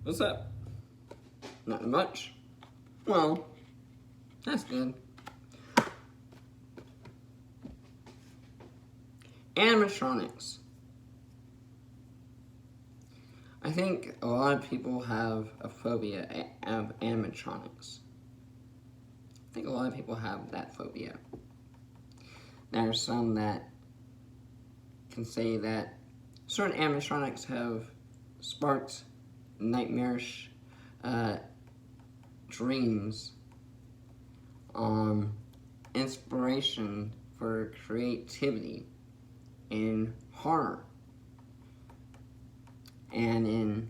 What's up? Not much. Well, that's good. Animatronics. I think a lot of people have a phobia of animatronics. I think a lot of people have that phobia. There are some that can say that certain animatronics have sparked nightmarish dreams, inspiration for creativity in horror and in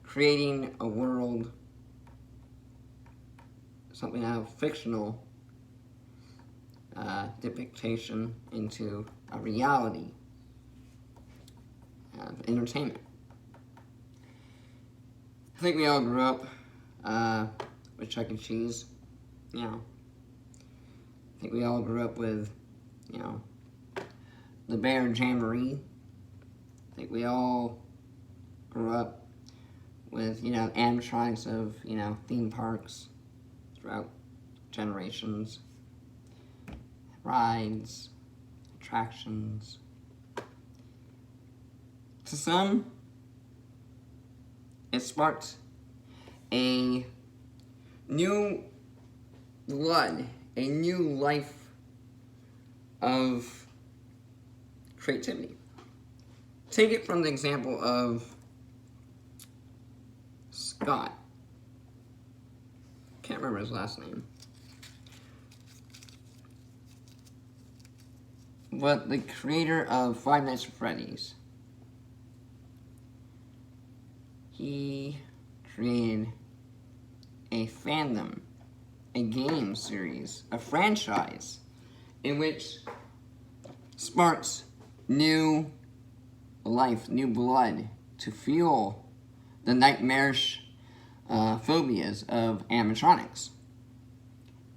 creating a world, something out of fictional depiction into a reality of entertainment. I think we all grew up with Chuck E. Cheese, you know. I think we all grew up with, you know, the Bear Jamboree. I think we all grew up with, you know, animatronics of, you know, theme parks throughout generations, rides, attractions. To some, it sparked a new blood, a new life of creativity. Take it from the example of Scott. Can't remember his last name. But the creator of Five Nights at Freddy's. He created a fandom, a game series, a franchise, in which sparks new life, new blood to fuel the nightmarish phobias of animatronics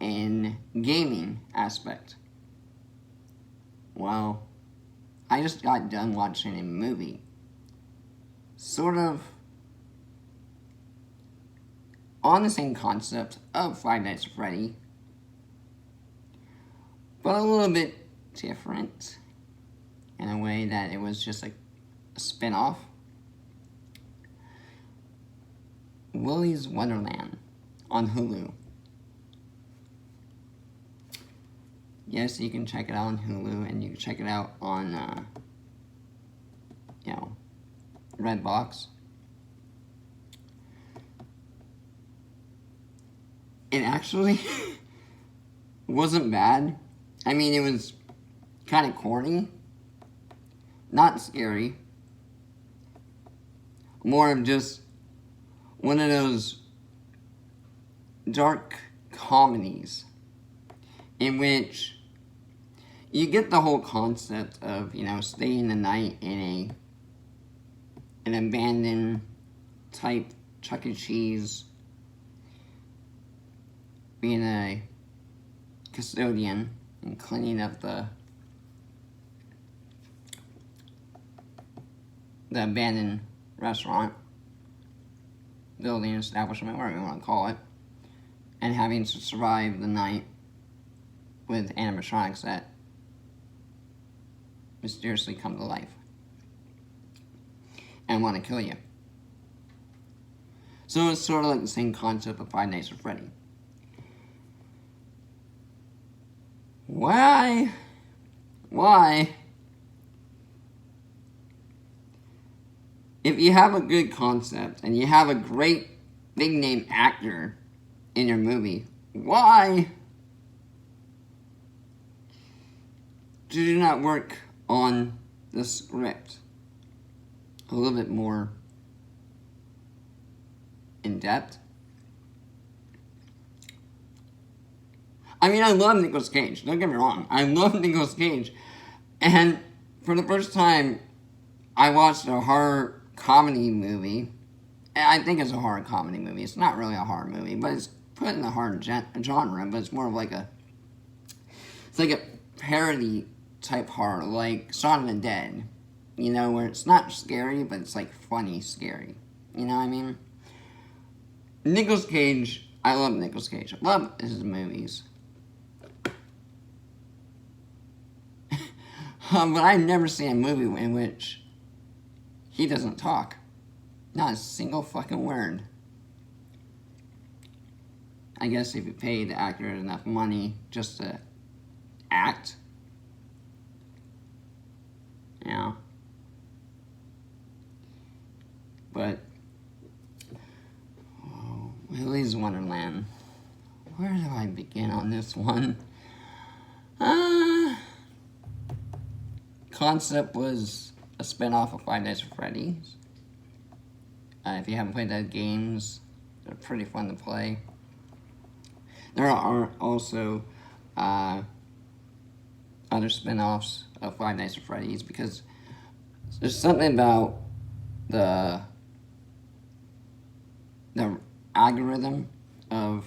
and gaming aspect. Well, I just got done watching a movie, sort of on the same concept of Five Nights at Freddy, but a little bit different in a way that it was just like a spin-off. Willy's Wonderland on Hulu. Yes, you can check it out on Hulu, and you can check it out on, you know, Redbox. It actually wasn't bad. I mean, it was kind of corny, not scary, more of just one of those dark comedies in which you get the whole concept of, you know, staying the night in an abandoned type Chuck E. Cheese, being a custodian and cleaning up the abandoned restaurant, building, establishment, whatever you want to call it, and having to survive the night with animatronics that mysteriously come to life and want to kill you. So it's sort of like the same concept of Five Nights at Freddy. Why? If you have a good concept and you have a great big name actor in your movie, why do you not work on the script a little bit more in depth? I mean, I love Nicolas Cage, don't get me wrong. I love Nicolas Cage. And for the first time, I watched a horror comedy movie. I think it's a horror comedy movie. It's not really a horror movie, but it's put in the horror genre, but it's more of like it's like a parody type horror, like Shaun of the Dead. You know, where it's not scary, but it's like funny scary. You know what I mean? Nicolas Cage, I love Nicolas Cage. I love his movies. But I've never seen a movie in which he doesn't talk. Not a single fucking word. I guess if you paid the actor enough money just to act. You know. But Willy's Wonderland. Where do I begin on this one? Concept was a spin-off of Five Nights at Freddy's. If you haven't played those games, they're pretty fun to play. There are also other spin-offs of Five Nights at Freddy's because there's something about the algorithm of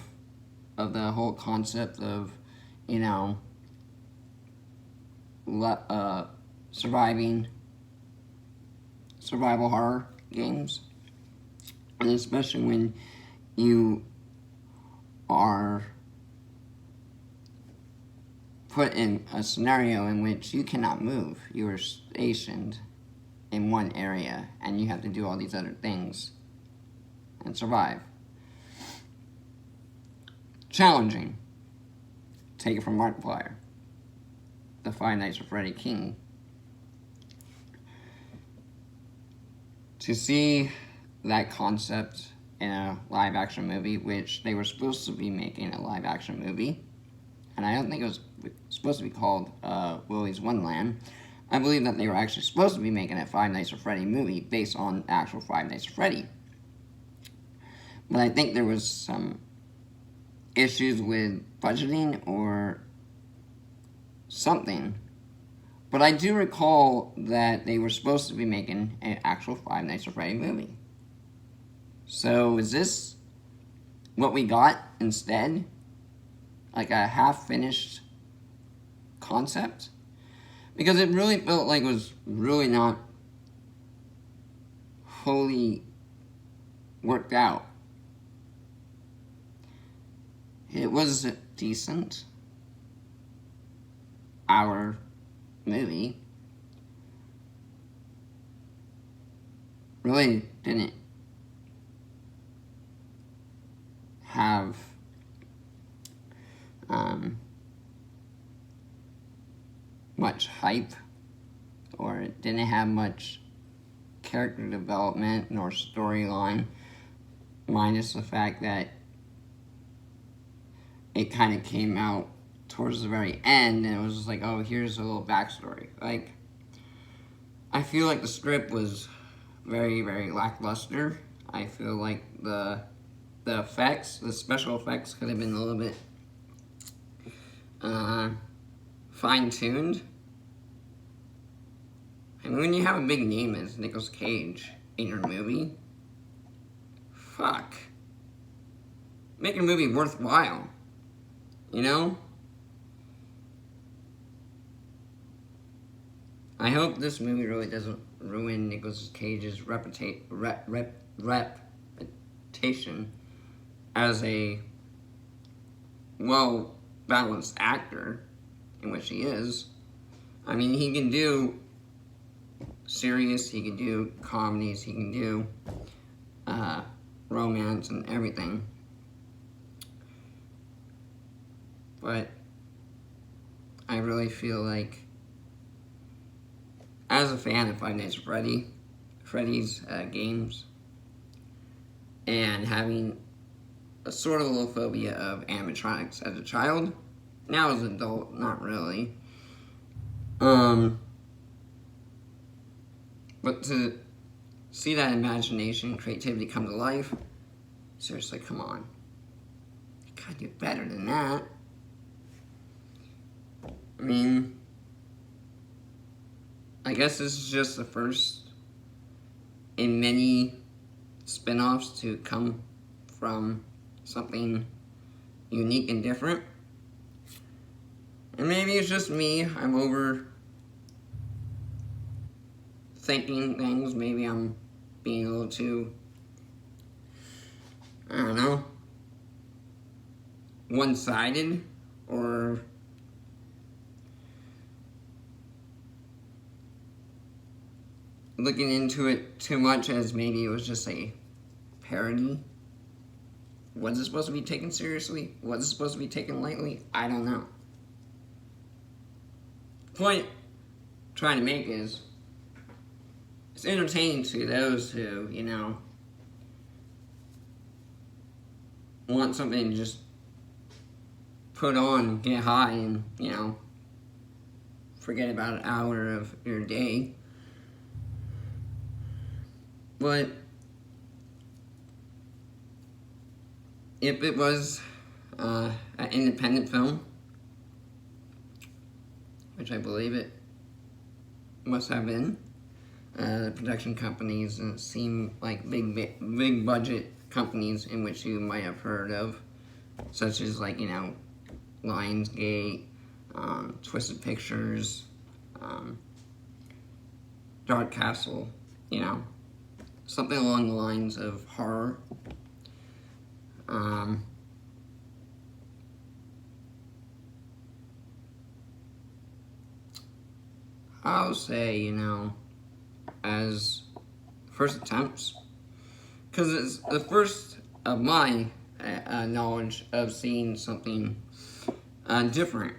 the whole concept of, you know, survival horror games, and especially when you are put in a scenario in which you cannot move. You are stationed in one area and you have to do all these other things and survive. Challenging. Take it from Markiplier, the Five Nights at Freddy King. To see that concept in a live-action movie, which they were supposed to be making a live-action movie, and I don't think it was supposed to be called Willy's Wonderland. I believe that they were actually supposed to be making a Five Nights at Freddy movie based on the actual Five Nights at Freddy. But I think there was some issues with budgeting or something. But I do recall that they were supposed to be making an actual Five Nights at Freddy movie. So is this what we got instead? Like a half-finished concept? Because it really felt like it was really not fully worked out. It was a decent hour movie. Really didn't have much hype, or it didn't have much character development nor storyline, minus the fact that it kind of came out towards the very end and it was just like, oh, here's a little backstory. Like, I feel like the script was very, very lackluster. I feel like the effects, the special effects could have been a little bit fine-tuned. I mean, when you have a big name as Nicolas Cage in your movie, fuck. Make a movie worthwhile, you know? I hope this movie really doesn't ruin Nicolas Cage's reputation as a well-balanced actor, in which he is. I mean, he can do serious, he can do comedies, he can do romance and everything. But I really feel like, as a fan of Five Nights at Freddy's games, and having a sort of little phobia of animatronics as a child, now as an adult, not really. But to see that imagination, creativity come to life, seriously, come on. You gotta do better than that. I mean, I guess this is just the first in many spin-offs to come from something unique and different. And maybe it's just me, I'm over thinking things. Maybe I'm being a little too, I don't know, one-sided, or looking into it too much as maybe it was just a parody. Was it supposed to be taken seriously? Was it supposed to be taken lightly? I don't know. The point I'm trying to make is, it's entertaining to those who, you know, want something to just put on, get high, and, you know, forget about an hour of your day. But if it was an independent film, which I believe it must have been, the production companies seem like big budget companies in which you might have heard of, such as, like, you know, Lionsgate, Twisted Pictures, Dark Castle, you know, something along the lines of horror. I'll say, you know, as first attempts, because it's the first of my knowledge of seeing something different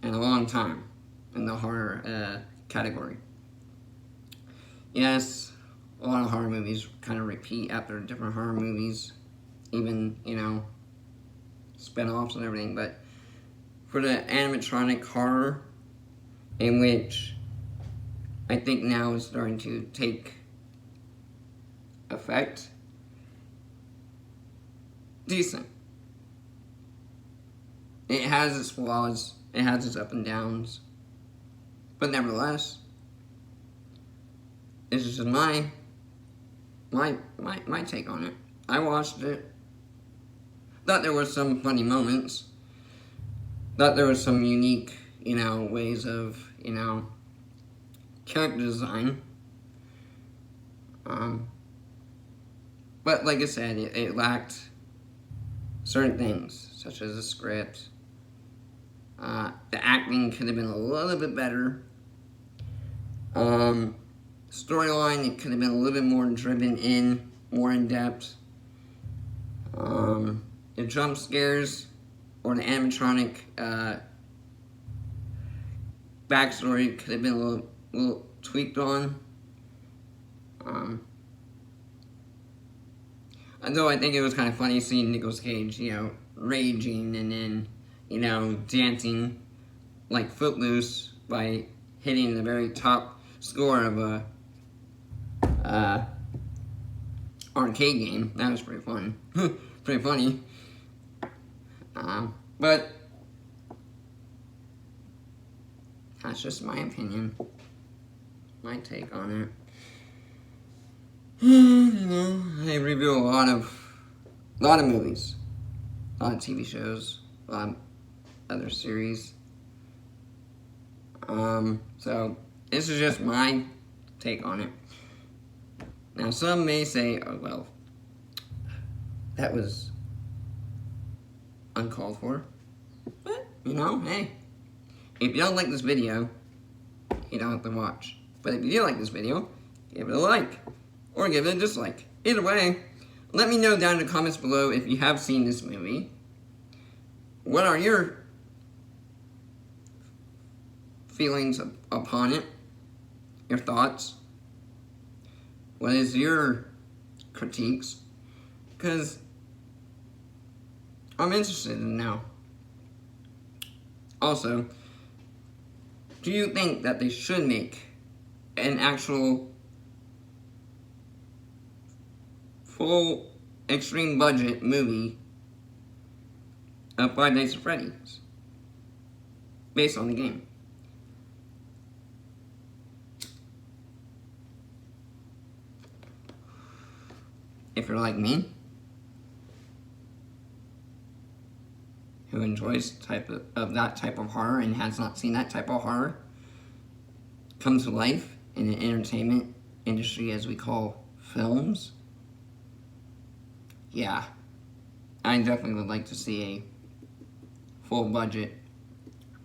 in a long time in the horror category. Yes, a lot of horror movies kind of repeat after different horror movies, even, you know, spin-offs and everything, but for the animatronic horror, in which I think now is starting to take effect, decent. It has its flaws, it has its up and downs, but nevertheless, this is just my take on it. I watched it, thought there were some funny moments, thought there was some unique, you know, ways of, you know, character design. But like I said, it lacked certain things, such as the script. The acting could have been a little bit better. Storyline, it could have been a little bit more driven in, more in depth. The jump scares or the animatronic backstory could have been a little tweaked on. Although I think it was kind of funny seeing Nicolas Cage, you know, raging and then, you know, dancing like Footloose by hitting the very top score of a arcade game. That was pretty fun. Pretty funny. But that's just my opinion. My take on it. You know, I review a lot of movies, a lot of TV shows, a lot of other series. So this is just my take on it. Now, some may say, oh, well, that was uncalled for. But, you know, hey, if you don't like this video, you don't have to watch. But if you do like this video, give it a like, or give it a dislike. Either way, let me know down in the comments below if you have seen this movie. What are your feelings upon it? Your thoughts? What is your critiques? Because I'm interested to know. Also, do you think that they should make an actual full extreme budget movie of 5 Nights at Freddy's based on the game? If you're like me, who enjoys that type of horror and has not seen that type of horror, come to life in the entertainment industry as we call films, yeah, I definitely would like to see a full budget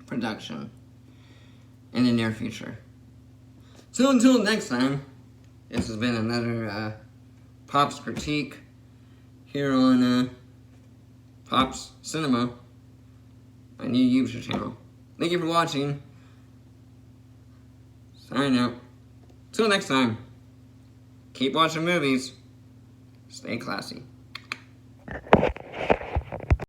production in the near future. So until next time, this has been another Pops Critique here on Pops Cinema, my new YouTube channel. Thank you for watching. Sign out. Till next time, keep watching movies. Stay classy.